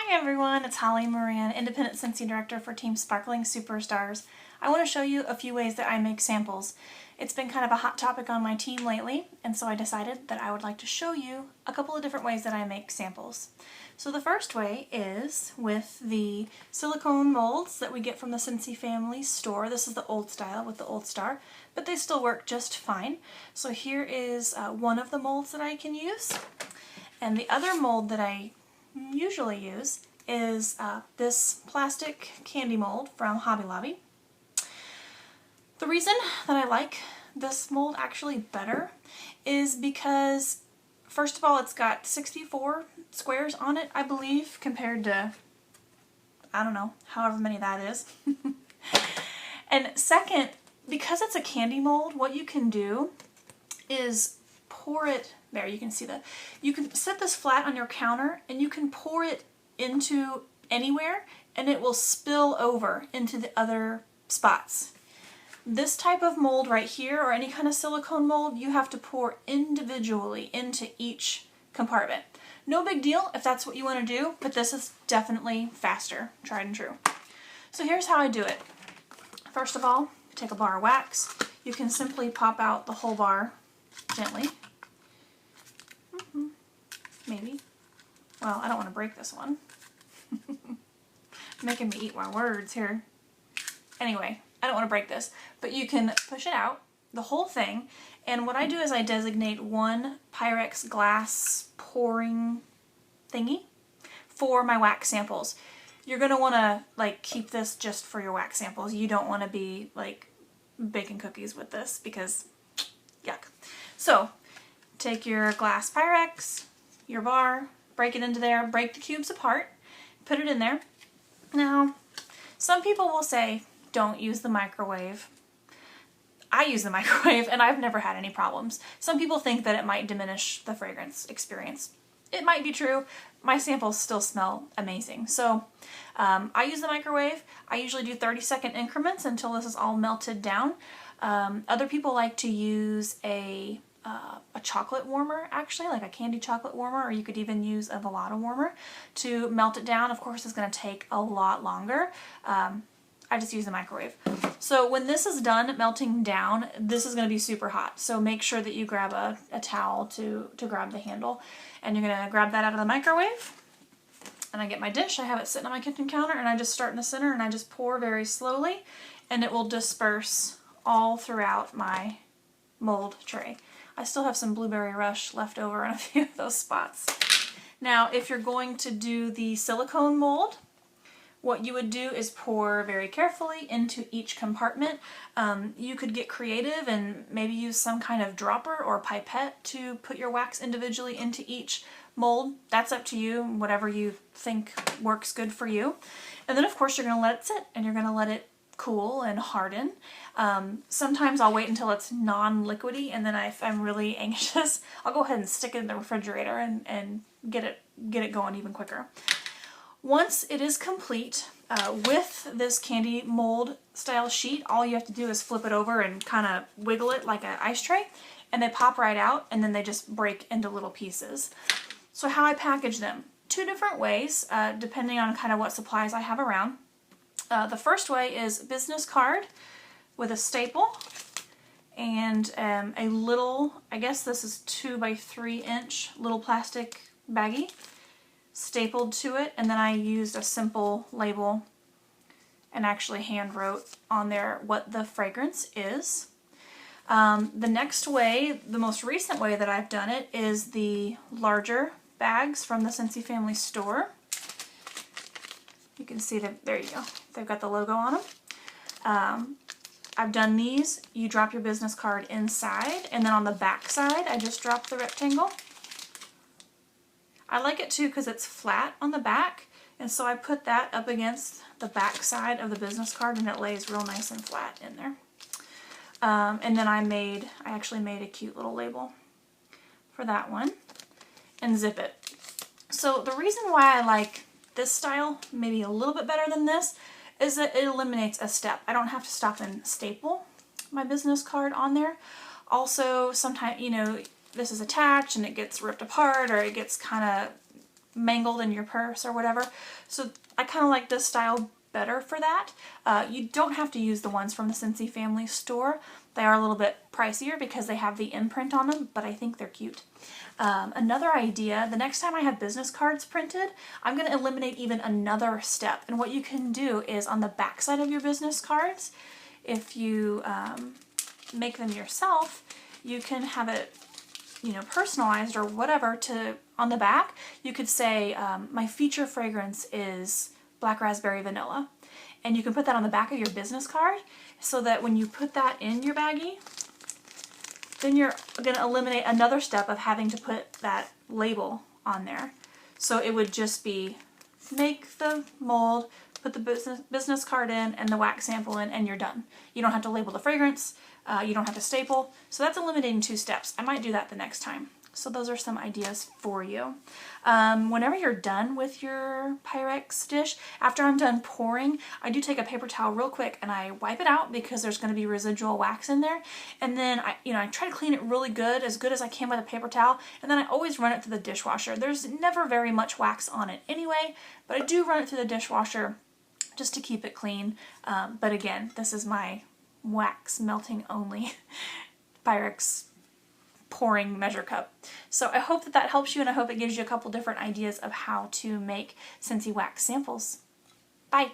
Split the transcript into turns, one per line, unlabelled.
Hi everyone, it's Holly Moran, Independent Scentsy Director for Team Sparkling Superstars. I want to show you a few ways that I make samples. It's been kind of a hot topic on my team lately, and so I decided that I would like to show you a couple of different ways that I make samples. So the first way is with the silicone molds that we get from the Scentsy family store. This is the old style with the old star, but they still work just fine. So here is one of the molds that I can use, and the other mold that I usually use is this plastic candy mold from Hobby Lobby. The reason that I like this mold actually better is because, first of all, it's got 64 squares on it, I believe, compared to, I don't know, however many that is. And second, because it's a candy mold, what you can do is pour it, there you can see that, you can set this flat on your counter and you can pour it into anywhere and it will spill over into the other spots. This type of mold right here, or any kind of silicone mold, you have to pour individually into each compartment. No big deal if that's what you want to do, but this is definitely faster, tried and true. So here's how I do it. First of all, take a bar of wax. You can simply pop out the whole bar gently. Maybe. Well, I don't want to break this one. Making me eat my words here. Anyway, I don't want to break this, but you can push it out, the whole thing, and what I do is I designate one Pyrex glass pouring thingy for my wax samples. You're going to want to keep this just for your wax samples. You don't want to be baking cookies with this because yuck. So take your glass Pyrex, your bar, break it into there, break the cubes apart, put it in there. Now, some people will say, don't use the microwave. I use the microwave and I've never had any problems. Some people think that it might diminish the fragrance experience. It might be true. My samples still smell amazing. So I use the microwave. I usually do 30-second increments until this is all melted down. Other people like to use a chocolate warmer, actually, like a candy chocolate warmer, or you could even use a Velada warmer to melt it down. Of course, it's going to take a lot longer. I just use the microwave. So when this is done melting down, this is going to be super hot. So make sure that you grab a towel to grab the handle. And you're going to grab that out of the microwave. And I get my dish, I have it sitting on my kitchen counter, and I just start in the center and I just pour very slowly, and it will disperse all throughout my mold tray. I still have some Blueberry Rush left over in a few of those spots. Now, if you're going to do the silicone mold, what you would do is pour very carefully into each compartment. You could get creative and maybe use some kind of dropper or pipette to put your wax individually into each mold. That's up to you, whatever you think works good for you. And then of course you're going to let it sit and you're going to let it cool and harden. Sometimes I'll wait until it's non-liquidy, and then if I'm really anxious, I'll go ahead and stick it in the refrigerator and get it going even quicker. Once it is complete, with this candy mold style sheet, all you have to do is flip it over and kind of wiggle it like an ice tray, and they pop right out, and then they just break into little pieces. So how I package them? Two different ways, depending on kind of what supplies I have around. The first way is business card with a staple and a little, I guess this is 2 by 3 inch little plastic baggie stapled to it, and then I used a simple label and actually hand wrote on there what the fragrance is. The next way, the most recent way that I've done it, is the larger bags from the Scentsy family store. You can see that, there you go, they've got the logo on them. I've done these. You drop your business card inside, and then on the back side I just drop the rectangle. I like it too because it's flat on the back, and so I put that up against the back side of the business card and it lays real nice and flat in there. And then I actually made a cute little label for that one and zip it. So the reason why I like this style maybe a little bit better than this is that it eliminates a step. I don't have to stop and staple my business card on there. Also, sometimes, you know, this is attached and it gets ripped apart, or it gets kind of mangled in your purse or whatever. So I kind of like this style better for that. You don't have to use the ones from the Scentsy family store. They are a little bit pricier because they have the imprint on them, but I think they're cute. Another idea, the next time I have business cards printed, I'm going to eliminate even another step. And what you can do is on the back side of your business cards, if you make them yourself, you can have it, you know, personalized or whatever. To on the back, you could say, my feature fragrance is Black Raspberry Vanilla. And you can put that on the back of your business card so that when you put that in your baggie, then you're going to eliminate another step of having to put that label on there. So it would just be make the mold, put the business card in and the wax sample in, and you're done. You don't have to label the fragrance, you don't have to staple. So that's eliminating 2 steps. I might do that the next time. So those are some ideas for you. Whenever you're done with your Pyrex dish, after I'm done pouring, I do take a paper towel real quick and I wipe it out because there's going to be residual wax in there. And then I try to clean it really good as I can with a paper towel. And then I always run it through the dishwasher. There's never very much wax on it anyway, but I do run it through the dishwasher just to keep it clean. But again, this is my wax melting only Pyrex pouring measure cup. So I hope that helps you, and I hope it gives you a couple different ideas of how to make Scentsy wax samples. Bye!